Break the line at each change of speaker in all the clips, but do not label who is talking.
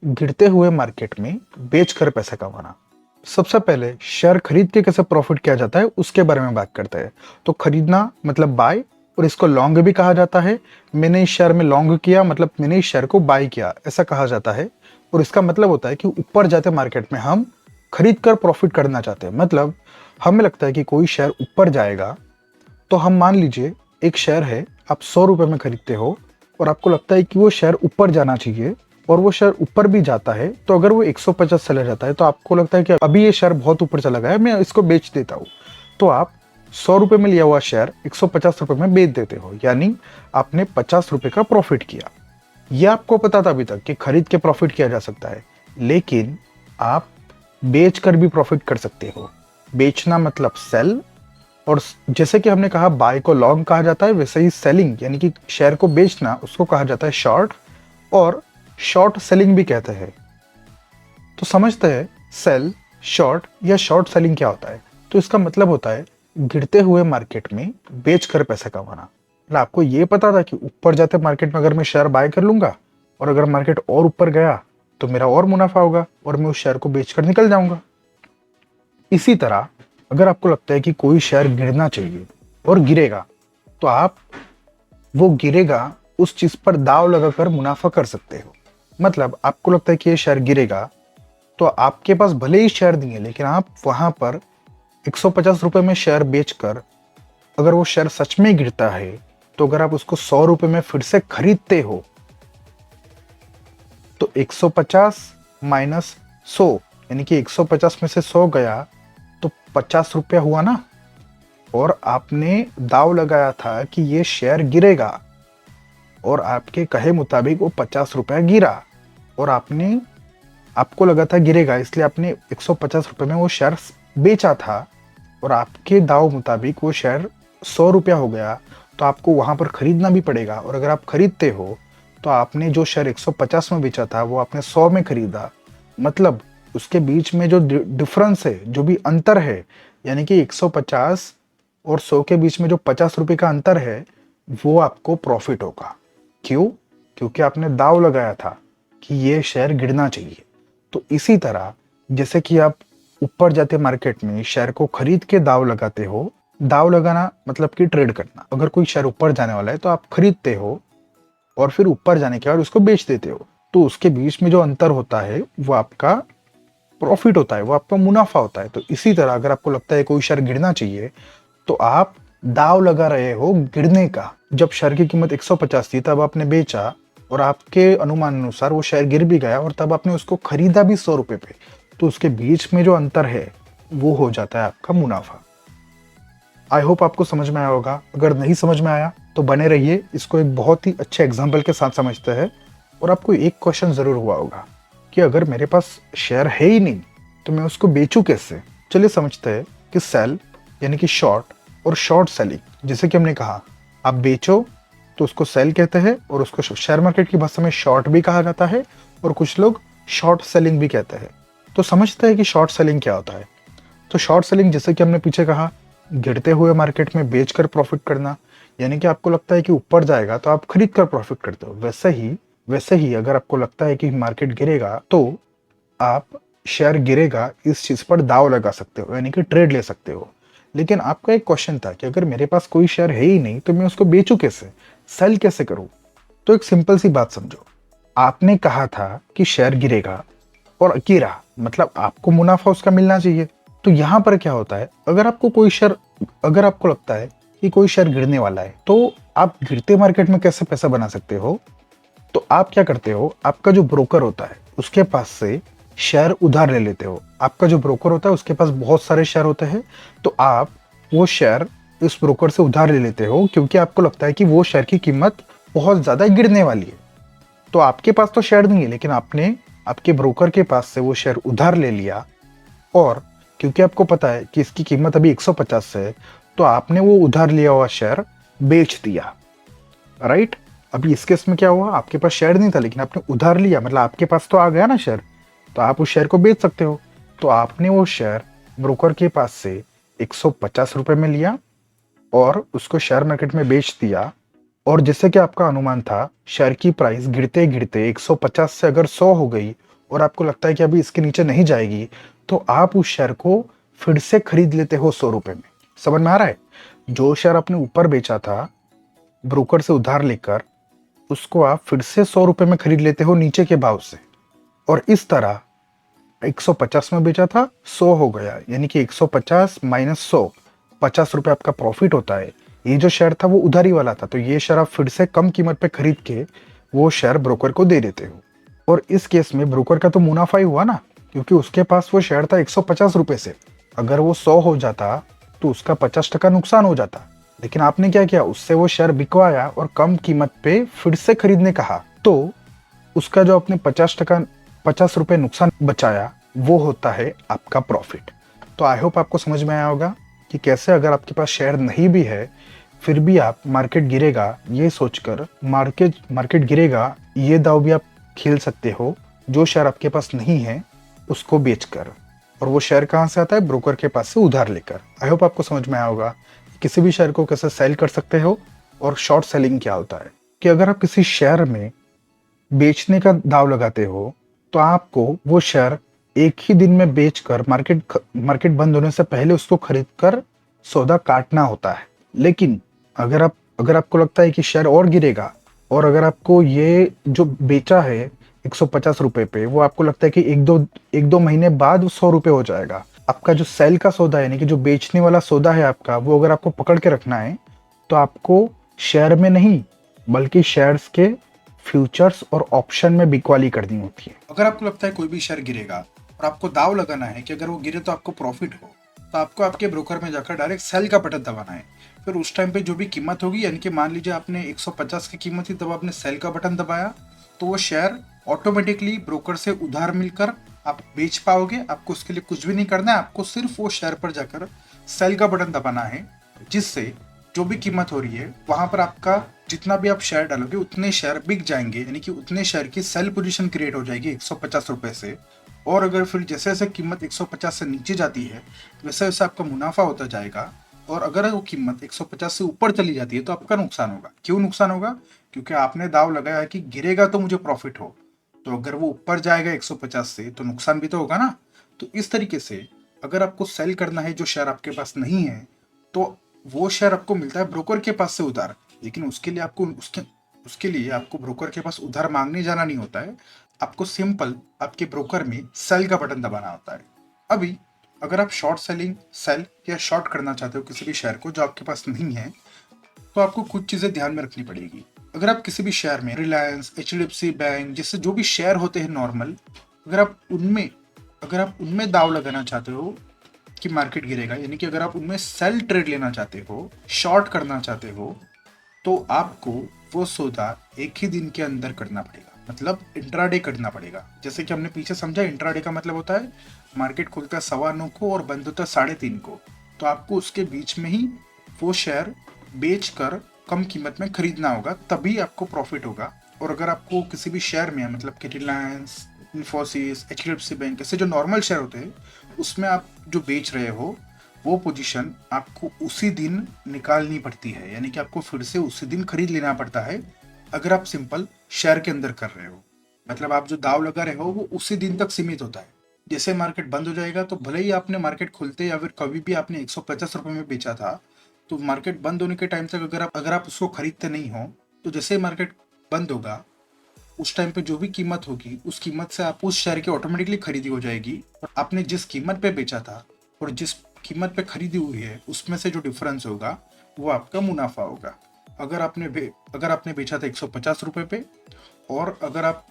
गिरते हुए मार्केट में बेचकर पैसा कमाना। सबसे पहले शेयर खरीद के कैसे प्रॉफिट किया जाता है उसके बारे में बात करते हैं। तो खरीदना मतलब बाय, और इसको लॉन्ग भी कहा जाता है। मैंने इस शेयर में लॉन्ग किया मतलब मैंने इस शेयर को बाय किया, ऐसा कहा जाता है। और इसका मतलब होता है कि ऊपर जाते मार्केट में हम खरीद कर प्रॉफिट करना चाहते हैं। मतलब हमें लगता है कि कोई शेयर ऊपर जाएगा, तो हम मान लीजिए एक शेयर है, आप 100 रुपये में खरीदते हो और आपको लगता है कि वो शेयर ऊपर जाना चाहिए और वो शेयर ऊपर भी जाता है। तो अगर वो 150 चला जाता है तो आपको लगता है कि अभी ये शेयर बहुत ऊपर चला गया है, मैं इसको बेच देता हूँ। तो आप 100 रुपये में लिया हुआ शेयर 150 रुपये में बेच देते हो, यानी आपने 50 रुपये का प्रॉफिट किया। यह आपको पता था अभी तक कि खरीद के प्रॉफिट किया जा सकता है, लेकिन आप बेच कर भी प्रॉफिट कर सकते हो। बेचना मतलब सेल, और जैसे कि हमने कहा बाय को लॉन्ग कहा जाता है, वैसे ही सेलिंग यानी कि शेयर को बेचना उसको कहा जाता है शॉर्ट, और शॉर्ट सेलिंग भी कहते हैं। तो समझते हैं सेल, शॉर्ट या शॉर्ट सेलिंग क्या होता है। तो इसका मतलब होता है गिरते हुए मार्केट में बेच कर पैसा कमाना। मतलब आपको ये पता था कि ऊपर जाते मार्केट में अगर मैं शेयर बाय कर लूंगा और अगर मार्केट और ऊपर गया तो मेरा और मुनाफा होगा और मैं उस शेयर को बेचकर निकल जाऊंगा। इसी तरह अगर आपको लगता है कि कोई शेयर गिरना चाहिए और गिरेगा, तो आप वो गिरेगा उस चीज पर दाव लगाकर मुनाफा कर सकते हो। मतलब आपको लगता है कि ये शेयर गिरेगा, तो आपके पास भले ही शेयर नहीं है, लेकिन आप वहां पर 150 रुपये में शेयर बेचकर, अगर वो शेयर सच में गिरता है, तो अगर आप उसको 100 रुपये में फिर से खरीदते हो, तो 150 माइनस 100 यानी कि 150 में से 100 गया तो 50 रुपया हुआ ना। और आपने दाव लगाया था कि ये शेयर गिरेगा और आपके कहे मुताबिक वो 50 रुपया गिरा, और आपको लगा था गिरेगा, इसलिए आपने 150 रुपये में वो शेयर बेचा था और आपके दाव मुताबिक वो शेयर 100 रुपया हो गया। तो आपको वहां पर खरीदना भी पड़ेगा, और अगर आप खरीदते हो तो आपने जो शेयर 150 में बेचा था वो आपने 100 में खरीदा। मतलब उसके बीच में जो डिफरेंस है, जो भी अंतर है, यानी कि 150 और 100 के बीच में जो 50 रुपये का अंतर है, वो आपको प्रॉफिट होगा। क्यों? क्योंकि आपने दाव लगाया था कि ये शेयर गिरना चाहिए। तो इसी तरह जैसे कि आप ऊपर जाते मार्केट में शेयर को खरीद के दाव लगाते हो। दाव लगाना मतलब कि ट्रेड करना। अगर कोई शेयर ऊपर जाने वाला है तो आप खरीदते हो और फिर ऊपर जाने के बाद उसको बेच देते हो। तो उसके बीच में जो अंतर होता है वो आपका प्रॉफिट होता है, वो आपका मुनाफा होता है। तो इसी तरह अगर आपको लगता है कोई शेयर गिरना चाहिए, तो आप दाव लगा रहे हो गिरने का। जब शेयर की कीमत 150 थी तब आपने बेचा और आपके अनुमान अनुसार वो शेयर गिर भी गया और तब आपने उसको खरीदा भी 100 रुपये पे। तो उसके बीच में जो अंतर है वो हो जाता है आपका मुनाफा। आई होप आपको समझ में आया होगा। अगर नहीं समझ में आया तो बने रहिए, इसको एक बहुत ही अच्छे एग्जाम्पल के साथ समझते हैं। और आपको एक क्वेश्चन जरूर हुआ होगा कि अगर मेरे पास शेयर है ही नहीं तो मैं उसको बेचूं कैसे। चलिए समझते हैं कि सेल यानी कि शॉर्ट और शॉर्ट सेलिंग। जैसे कि हमने कहा आप बेचो तो उसको सेल कहते हैं, और उसको शेयर मार्केट की भाषा में शॉर्ट भी कहा जाता है, और कुछ लोग शॉर्ट सेलिंग भी कहते हैं। तो समझते हैं कि शॉर्ट सेलिंग क्या होता है। तो शॉर्ट सेलिंग जैसे कि हमने पीछे कहा, गिरते हुए मार्केट में बेचकर प्रॉफिट करना। यानी कि आपको लगता है कि ऊपर जाएगा तो आप खरीद कर प्रॉफिट करते हो। वैसे ही अगर आपको लगता है कि मार्केट गिरेगा तो आप शेयर गिरेगा इस चीज पर दाव लगा सकते हो, यानी कि ट्रेड ले सकते हो। लेकिन आपका एक क्वेश्चन था कि अगर मेरे पास कोई शेयर है ही नहीं तो मैं उसको बेचूं कैसे, सेल कैसे करूं। तो एक सिंपल सी बात समझो। आपने कहा था कि शेयर गिरेगा और गिरा, मतलब आपको मुनाफा उसका मिलना चाहिए। तो यहां पर क्या होता है, अगर आपको लगता है कि कोई शेयर गिरने वाला है, तो आप गिरते मार्केट में कैसे पैसा बना सकते हो। तो आप क्या करते हो, आपका जो ब्रोकर होता है उसके पास से शेयर उधार ले लेते हो। आपका जो ब्रोकर होता है उसके पास बहुत सारे शेयर होते हैं, तो आप वो शेयर इस ब्रोकर से उधार ले लेते हो, क्योंकि आपको लगता है कि वो शेयर की कीमत बहुत ज्यादा गिरने वाली है। तो आपके पास तो शेयर नहीं है, लेकिन आपने आपके ब्रोकर के पास से वो शेयर उधार ले लिया, और क्योंकि आपको पता है कि इसकी कीमत अभी 150 है, तो आपने वो उधार लिया हुआ शेयर बेच दिया। राइट? अभी इस केस में क्या हुआ, आपके पास शेयर नहीं था लेकिन आपने उधार लिया, मतलब आपके पास तो आ गया ना शेयर, तो आप उस शेयर को बेच सकते हो। तो आपने वो शेयर ब्रोकर के पास से 150 रुपये में लिया और उसको शेयर मार्केट में बेच दिया। और जैसे कि आपका अनुमान था, शेयर की प्राइस गिरते गिरते 150 से अगर 100 हो गई और आपको लगता है कि अभी इसके नीचे नहीं जाएगी, तो आप उस शेयर को फिर से खरीद लेते हो 100 रुपए में। समझ में आ रहा है? जो शेयर आपने ऊपर बेचा था ब्रोकर से उधार लेकर, उसको आप फिर से 100 रुपए में खरीद लेते हो नीचे के भाव से। और इस तरह 150 में बेचा था, 100 हो गया, यानी कि 150 माइनस 100, 50 रुपए आपका प्रॉफिट होता है। ये जो शेयर था वो उधारी वाला था, तो ये शेयर आप फिर से कम कीमत पे खरीद के वो शेयर ब्रोकर को दे देते हो। और इस केस में ब्रोकर का तो मुनाफा ही हुआ ना, क्योंकि उसके पास वो शेयर था 150 रुपए से। अगर वो 100 हो जाता तो उसका 50% नुकसान हो जाता। लेकिन आपने क्या किया, उससे वो शेयर बिकवाया और कम कीमत पे फिर से खरीदने कहा, तो उसका जो आपने 50 रुपए नुकसान बचाया, वो होता है आपका प्रॉफिट। तो आई होप आपको समझ में आया होगा कि कैसे अगर आपके पास शेयर नहीं भी है फिर भी आप मार्केट गिरेगा ये सोचकर, मार्केट गिरेगा ये दाव भी आप खेल सकते हो, जो शेयर आपके पास नहीं है उसको बेचकर। और वो शेयर कहाँ से आता है? ब्रोकर के पास से उधार लेकर। आई होप आपको समझ में आया होगा कि किसी भी शेयर को कैसे सेल कर सकते हो और शॉर्ट सेलिंग क्या होता है। कि अगर आप किसी शेयर में बेचने का दाव लगाते हो तो आपको वो शेयर एक ही दिन में बेचकर मार्केट बंद होने से पहले उसको खरीदकर सौदा काटना होता है। लेकिन अगर आपको लगता है कि शेयर और गिरेगा, और अगर आपको ये जो बेचा है 150 रुपए पे, वो आपको लगता है कि एक दो महीने बाद वो 100 रुपए हो जाएगा, आपका जो सेल का सौदा है यानी कि जो बेचने वाला सौदा है आपका, वो अगर आपको पकड़ के रखना है तो आपको शेयर में नहीं बल्कि शेयर्स के फ्यूचर्स और ऑप्शन में बिकवाली करनी होती है।
अगर आपको लगता है कोई भी शेयर गिरेगा और आपको दाव लगाना है कि अगर वो गिरे तो आपको प्रॉफिट हो, तो आपको आपके ब्रोकर में जाकर डायरेक्ट सेल का बटन दबाना है। फिर उस टाइम पे जो भी कीमत होगी, यानी कि मान लीजिए आपने 150 की कीमत थी तब आपने सेल का बटन दबाया, तो वो शेयर ऑटोमेटिकली ब्रोकर से उधार मिलकर आप बेच पाओगे। आपको उसके लिए कुछ भी नहीं करना है, आपको सिर्फ वो शेयर पर जाकर सेल का बटन दबाना है, जिससे जो भी कीमत हो रही है वहां पर आपका जितना भी आप शेयर डालोगे उतने शेयर बिक जाएंगे, यानी कि उतने शेयर की सेल पोजीशन क्रिएट हो जाएगी 150 रुपए से। और अगर फिर जैसे जैसे कीमत 150 से नीचे जाती है वैसे वैसे आपका मुनाफा होता जाएगा। और अगर वो कीमत 150 से ऊपर चली जाती है तो आपका नुकसान होगा। क्यों नुकसान होगा? क्योंकि आपने दाव लगाया है कि गिरेगा तो मुझे प्रॉफिट हो, तो अगर वो ऊपर जाएगा 150 से तो नुकसान भी तो होगा ना। तो इस तरीके से अगर आपको सेल करना है जो शेयर आपके पास नहीं है, तो वो शेयर आपको मिलता है ब्रोकर के पास से उधार। लेकिन उसके लिए आपको ब्रोकर के पास उधार मांगने जाना नहीं होता है, आपको सिंपल आपके ब्रोकर में सेल का बटन दबाना होता है। अभी अगर आप शॉर्ट सेलिंग सेल या शॉर्ट करना चाहते हो किसी भी शेयर को जो आपके पास नहीं है, तो आपको कुछ चीजें ध्यान में रखनी पड़ेगी। अगर आप किसी भी शेयर में रिलायंस, एचडीएफसी बैंक जैसे जो भी शेयर होते हैं नॉर्मल, अगर आप उनमें अगर आप उनमें दाव लगाना चाहते हो कि मार्केट गिरेगा, यानी कि अगर आप उनमें सेल ट्रेड लेना चाहते हो, शॉर्ट करना चाहते हो, तो आपको वो सौदा एक ही दिन के अंदर करना पड़ेगा, मतलब इंट्राडे करना पड़ेगा। जैसे कि हमने पीछे समझा, इंट्राडे का मतलब होता है मार्केट खुलता है 9:15 को और बंद होता है 3:30 को, तो आपको उसके बीच में ही वो शेयर बेच कर कम कीमत में खरीदना होगा, तभी आपको प्रॉफिट होगा। और अगर आपको किसी भी शेयर में, मतलब कि रिलायंस, इन्फोसिस, एचडीएफसी बैंक ऐसे जो नॉर्मल शेयर होते हैं उसमें आप जो बेच रहे हो वो पोजीशन आपको उसी दिन निकालनी पड़ती है, यानी कि आपको फिर से उसी दिन खरीद लेना पड़ता है। अगर आप सिंपल शेयर के अंदर कर रहे हो, मतलब आप जो दाव लगा रहे हो वो उसी दिन तक सीमित होता है। जैसे मार्केट बंद हो जाएगा तो भले ही आपने मार्केट खुलते या फिर कभी भी आपने 150 रुपए में बेचा था, तो मार्केट बंद होने के टाइम तक अगर आप उसको खरीदते नहीं हो, तो जैसे मार्केट बंद होगा उस टाइम पे जो भी कीमत होगी उस कीमत से आप उस शेयर की ऑटोमेटिकली खरीदी हो जाएगी। और आपने जिस कीमत पे बेचा था और जिस कीमत पे खरीदी हुई है उसमें से जो डिफरेंस होगा वो आपका मुनाफा होगा। अगर आपने बेचा था 150 रुपए पे, और अगर आप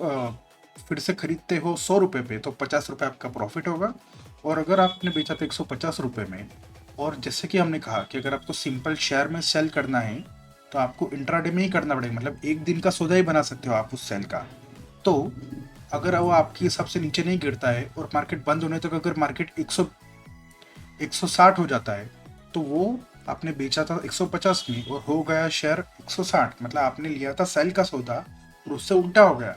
फिर से खरीदते हो 100 रुपए पे, तो 50 रुपए आपका प्रॉफिट होगा। और अगर आपने बेचा था 150 रुपए में, और जैसे कि हमने कहा कि अगर आपको सिंपल शेयर में सेल करना है तो आपको इंट्राडे में ही करना पड़ेगा, मतलब एक दिन का सौदा ही बना सकते हो आप उस सेल का। तो अगर वो आपके हिसाब से नीचे नहीं गिरता है और मार्केट बंद होने तक अगर मार्केट 160 हो जाता है, तो वो आपने बेचा था 150 में और हो गया शेयर 160, मतलब आपने लिया था सेल का सौदा और उससे उल्टा हो गया,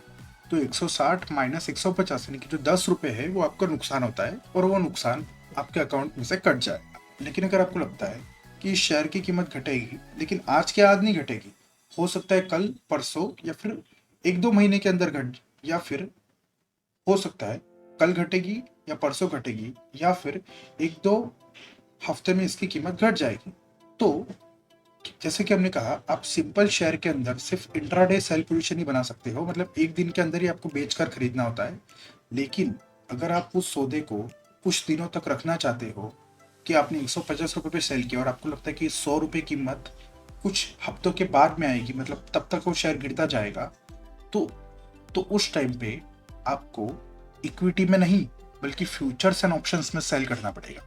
तो 160 माइनस 150 यानी कि जो 10 रुपए है वो आपका नुकसान होता है, और वो नुकसान आपके अकाउंट में से कट जाएगा। लेकिन अगर आपको लगता है कि शेयर की कीमत घटेगी, लेकिन आज के आज नहीं घटेगी, हो सकता है कल, परसों या फिर एक दो महीने के अंदर घट, या फिर हो सकता है कल घटेगी या परसों घटेगी या फिर 1-2 हफ्ते में इसकी कीमत घट जाएगी। तो जैसे कि हमने कहा, आप सिंपल शेयर के अंदर सिर्फ इंट्राडे सेल पोजीशन ही बना सकते हो, मतलब एक दिन के अंदर ही आपको बेचकर खरीदना होता है। लेकिन अगर आप उस सौदे को कुछ दिनों तक रखना चाहते हो कि आपने 150 रुपये पे सेल किया और आपको लगता है कि 100 रुपये कीमत कुछ हफ्तों के बाद में आएगी, मतलब तब तक वो शेयर गिरता जाएगा, तो उस टाइम पे आपको इक्विटी में नहीं बल्कि फ्यूचर्स एंड ऑप्शंस में सेल करना पड़ेगा।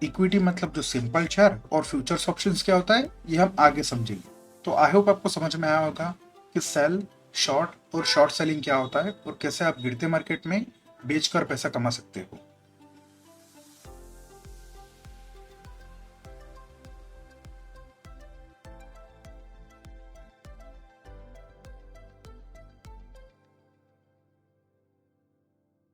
इक्विटी मतलब जो सिंपल शेयर और फ्यूचर्स ऑप्शंस क्या होता है, ये हम आगे समझेंगे। तो आई होप आपको समझ में आया होगा कि सेल, शॉर्ट और शॉर्ट सेलिंग क्या होता है और कैसे आप गिरते मार्केट में बेचकर पैसा कमा सकते हो।